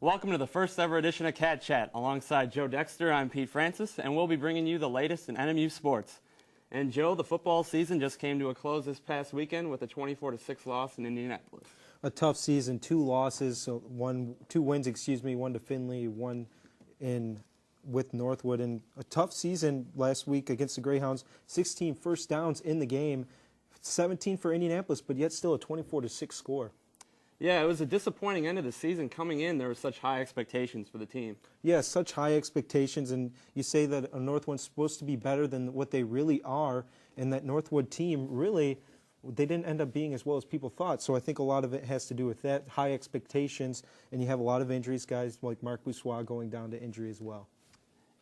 Welcome to the first ever edition of Cat Chat. Alongside Joe Dexter, I'm Pete Francis, and we'll be bringing you the latest in NMU sports. And Joe, the football season just came to a close this past weekend with a 24-6 loss in Indianapolis. A tough season, two losses, so two wins, one to Findlay, one with Northwood, and a tough season last week against the Greyhounds. 16 first downs in the game, 17 for Indianapolis, but yet still a 24-6 score. Yeah, it was a disappointing end of the season. Coming in, there were such high expectations for the team. Yeah, such high expectations, and you say that a Northwood's supposed to be better than what they really are, and that Northwood team really, they didn't end up being as well as people thought. So I think a lot of it has to do with that, high expectations, and you have a lot of injuries, guys like Mark Boussois going down to injury as well.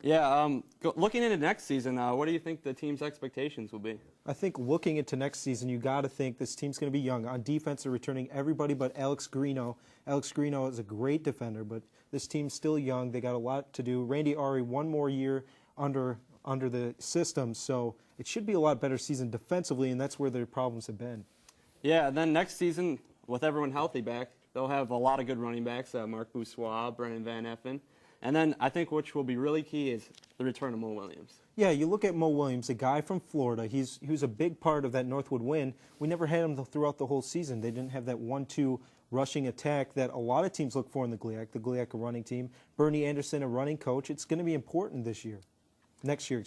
Yeah, looking into next season, what do you think the team's expectations will be? I think looking into next season, you got to think this team's going to be young. On defense, they're returning everybody but Alex Greeno. Alex Greeno is a great defender, but this team's still young. They got a lot to do. Randy Ari, one more year under the system, so it should be a lot better season defensively, and that's where their problems have been. Yeah, and then next season, with everyone healthy back, they'll have a lot of good running backs, Mark Boussois, Brennan Van Effen. And then I think which will be really key is the return of Mo Williams. Yeah, you look at Mo Williams, a guy from Florida. He was a big part of that Northwood win. We never had him throughout the whole season. They didn't have that 1-2 rushing attack that a lot of teams look for in the GLIAC running team. Bernie Anderson, a running coach. It's going to be important next year.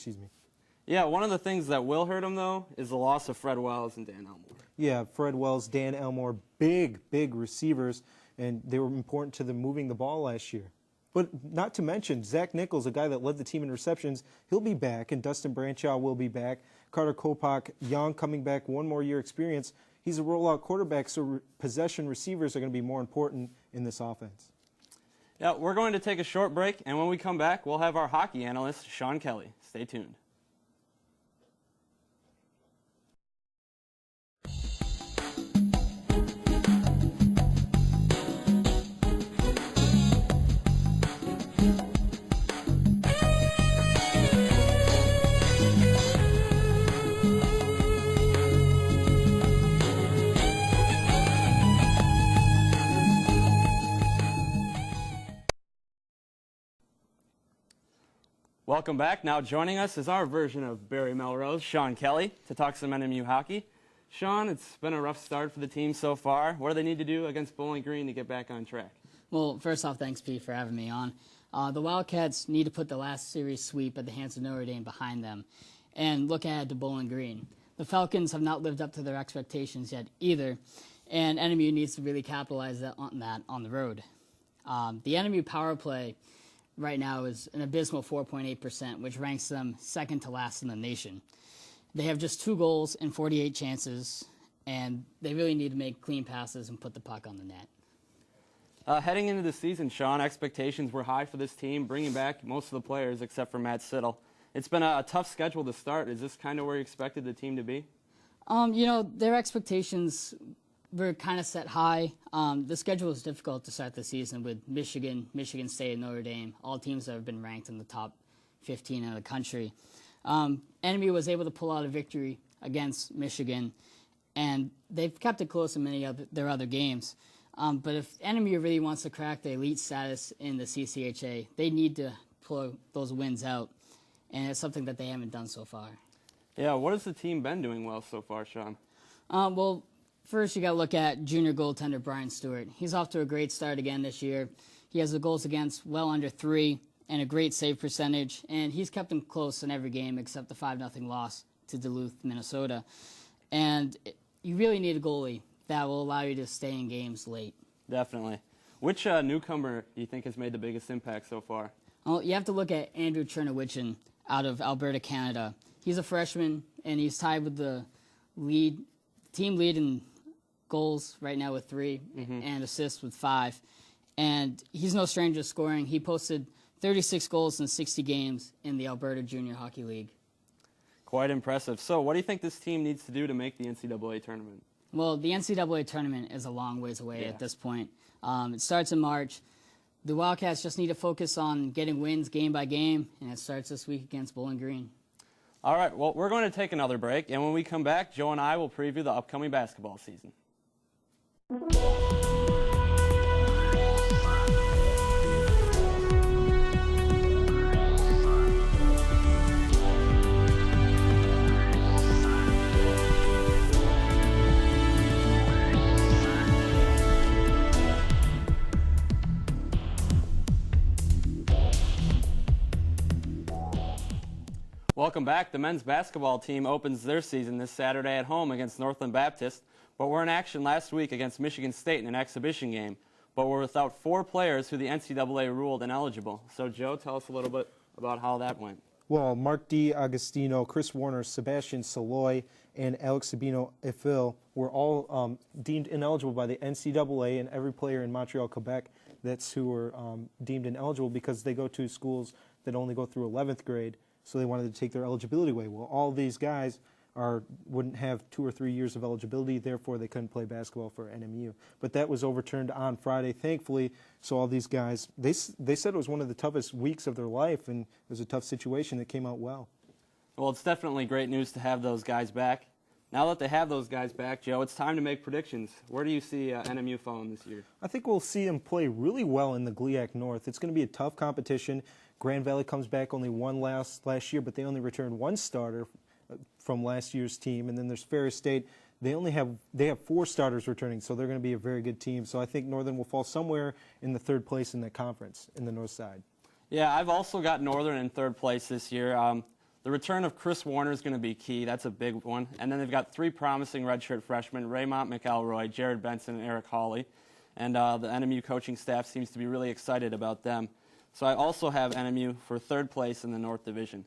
Yeah, one of the things that will hurt him, though, is the loss of Fred Wells and Dan Elmore. Yeah, Fred Wells, Dan Elmore, big receivers, and they were important to them moving the ball last year. But not to mention, Zach Nichols, a guy that led the team in receptions, he'll be back, and Dustin Branshaw will be back. Carter Kopak, young, coming back, one more year experience. He's a rollout quarterback, so possession receivers are going to be more important in this offense. Yeah, we're going to take a short break, and when we come back, we'll have our hockey analyst, Sean Kelly. Stay tuned. Welcome back. Now joining us is our version of Barry Melrose, Sean Kelly, to talk some NMU hockey. Sean, it's been a rough start for the team so far. What do they need to do against Bowling Green to get back on track? Well, first off, thanks, Pete, for having me on. The Wildcats need to put the last series sweep at the hands of Notre Dame behind them and look ahead to Bowling Green. The Falcons have not lived up to their expectations yet either, and NMU needs to really capitalize on that on the road. The NMU power play right now is an abysmal 4.8%, which ranks them second to last in the nation. They have just 2 goals and 48 chances, and they really need to make clean passes and put the puck on the net. Heading into the season, Sean, expectations were high for this team, bringing back most of the players except for Matt Siddle. It's been a tough schedule to start. Is this kind of where you expected the team to be? Their expectations were kind of set high. The schedule was difficult to start the season with Michigan State, and Notre Dame, all teams that have been ranked in the top 15 in the country. NMU was able to pull out a victory against Michigan, and they've kept it close in many of their other games. But if NMU really wants to crack the elite status in the CCHA, they need to pull those wins out, and it's something that they haven't done so far. Yeah, what has the team been doing well so far, Sean? Well, first, you got to look at junior goaltender Brian Stewart. He's off to a great start again this year. He has the goals against well under 3 and a great save percentage, and he's kept them close in every game except the 5-0 loss to Duluth, Minnesota. And you really need a goalie that will allow you to stay in games late. Definitely. Which newcomer do you think has made the biggest impact so far? Well, you have to look at Andrew Chernowichin out of Alberta, Canada. He's a freshman, and he's tied with the team lead in goals right now with 3 and assists with 5. and he's no stranger to scoring. He posted 36 goals in 60 games in the Alberta Junior Hockey League. Quite impressive. So what do you think this team needs to do to make the NCAA tournament? Well, the NCAA tournament is a long ways away at this point. It starts in March. The Wildcats just need to focus on getting wins game by game, and it starts this week against Bowling Green. All right, well, we're going to take another break, and when we come back, Joe and I will preview the upcoming basketball season. Welcome back. The men's basketball team opens their season this Saturday at home against Northland Baptist, but were in action last week against Michigan State in an exhibition game, but were without 4 players who the NCAA ruled ineligible. So, Joe, tell us a little bit about how that went. Well, Mark D'Agostino, Chris Warner, Sebastian Saloy, and Alex Sabino Ifil were all deemed ineligible by the NCAA, and every player in Montreal, Quebec, that's who were deemed ineligible because they go to schools that only go through 11th grade. So they wanted to take their eligibility away. Well, all these guys wouldn't have 2 or 3 years of eligibility, therefore they couldn't play basketball for NMU. But that was overturned on Friday, thankfully. So all these guys, they said it was one of the toughest weeks of their life, and it was a tough situation that came out well. Well, it's definitely great news to have those guys back. Now that they have those guys back, Joe, it's time to make predictions. Where do you see NMU falling this year? I think we'll see them play really well in the GLIAC North. It's going to be a tough competition. Grand Valley comes back, only won last year, but they only returned 1 starter from last year's team. And then there's Ferris State. They have 4 starters returning, so they're going to be a very good team. So I think Northern will fall somewhere in the 3rd place in that conference in the north side. Yeah, I've also got Northern in 3rd place this year. The return of Chris Warner is going to be key. That's a big one. And then they've got 3 promising redshirt freshmen, Raymond McElroy, Jared Benson, and Eric Hawley. And the NMU coaching staff seems to be really excited about them. So I also have NMU for 3rd place in the North Division.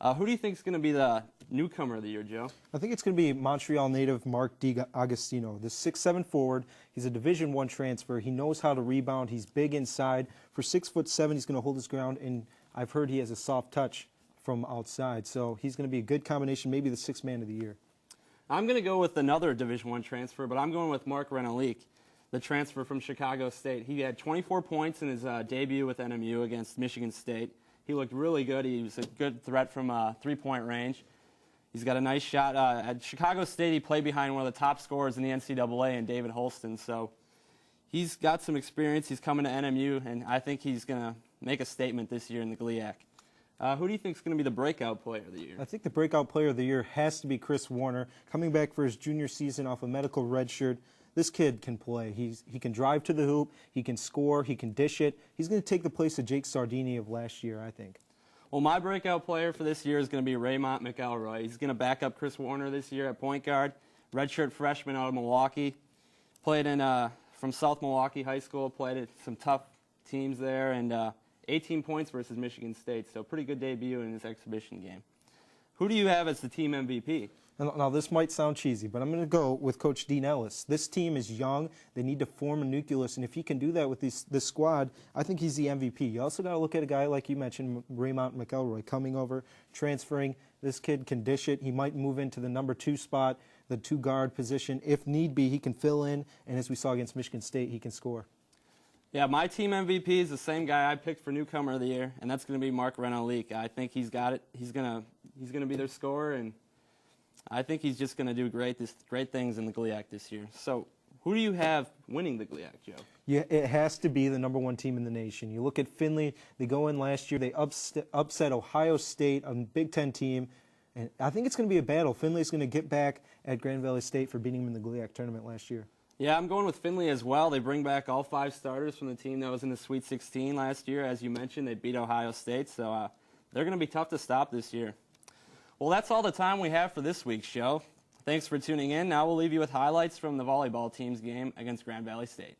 Who do you think is going to be the newcomer of the year, Joe? I think it's going to be Montreal native Mark D'Agostino, the 6'7" forward. He's a Division I transfer. He knows how to rebound. He's big inside. For 6'7", he's going to hold his ground, and I've heard he has a soft touch from outside. So he's going to be a good combination, maybe the 6th man of the year. I'm going to go with another Division I transfer, but I'm going with Mark Renalique, the transfer from Chicago State. He had 24 points in his debut with NMU against Michigan State. He looked really good. He was a good threat from 3-point range. He's got a nice shot. At Chicago State, he played behind one of the top scorers in the NCAA, and David Holston. So he's got some experience. He's coming to NMU, and I think he's going to make a statement this year in the GLIAC. Who do you think is going to be the breakout player of the year? I think the breakout player of the year has to be Chris Warner, coming back for his junior season off a medical redshirt. This kid can play. He can drive to the hoop. He can score. He can dish it. He's going to take the place of Jake Sardini of last year, I think. Well, my breakout player for this year is going to be Raymond McElroy. He's going to back up Chris Warner this year at point guard. Redshirt freshman out of Milwaukee. Played from South Milwaukee High School. Played at some tough teams there, and 18 points versus Michigan State. So pretty good debut in his exhibition game. Who do you have as the team MVP? Now, this might sound cheesy, but I'm going to go with Coach Dean Ellis. This team is young. They need to form a nucleus, and if he can do that with this squad, I think he's the MVP. You also got to look at a guy like you mentioned, Raymond McElroy, coming over, transferring. This kid can dish it. He might move into the number 2 spot, the 2-guard position. If need be, he can fill in, and as we saw against Michigan State, he can score. Yeah, my team MVP is the same guy I picked for newcomer of the year, and that's going to be Mark Renalique. I think he's got it. He's going to be their scorer, and I think he's just going to do great things in the GLIAC this year. So who do you have winning the GLIAC, Joe? Yeah, it has to be the number 1 team in the nation. You look at Findlay. They go in last year. They upset Ohio State, a Big Ten team. And I think it's going to be a battle. Findlay's going to get back at Grand Valley State for beating them in the GLIAC tournament last year. Yeah, I'm going with Findlay as well. They bring back all 5 starters from the team that was in the Sweet 16 last year. As you mentioned, they beat Ohio State. So they're going to be tough to stop this year. Well, that's all the time we have for this week's show. Thanks for tuning in. Now we'll leave you with highlights from the volleyball team's game against Grand Valley State.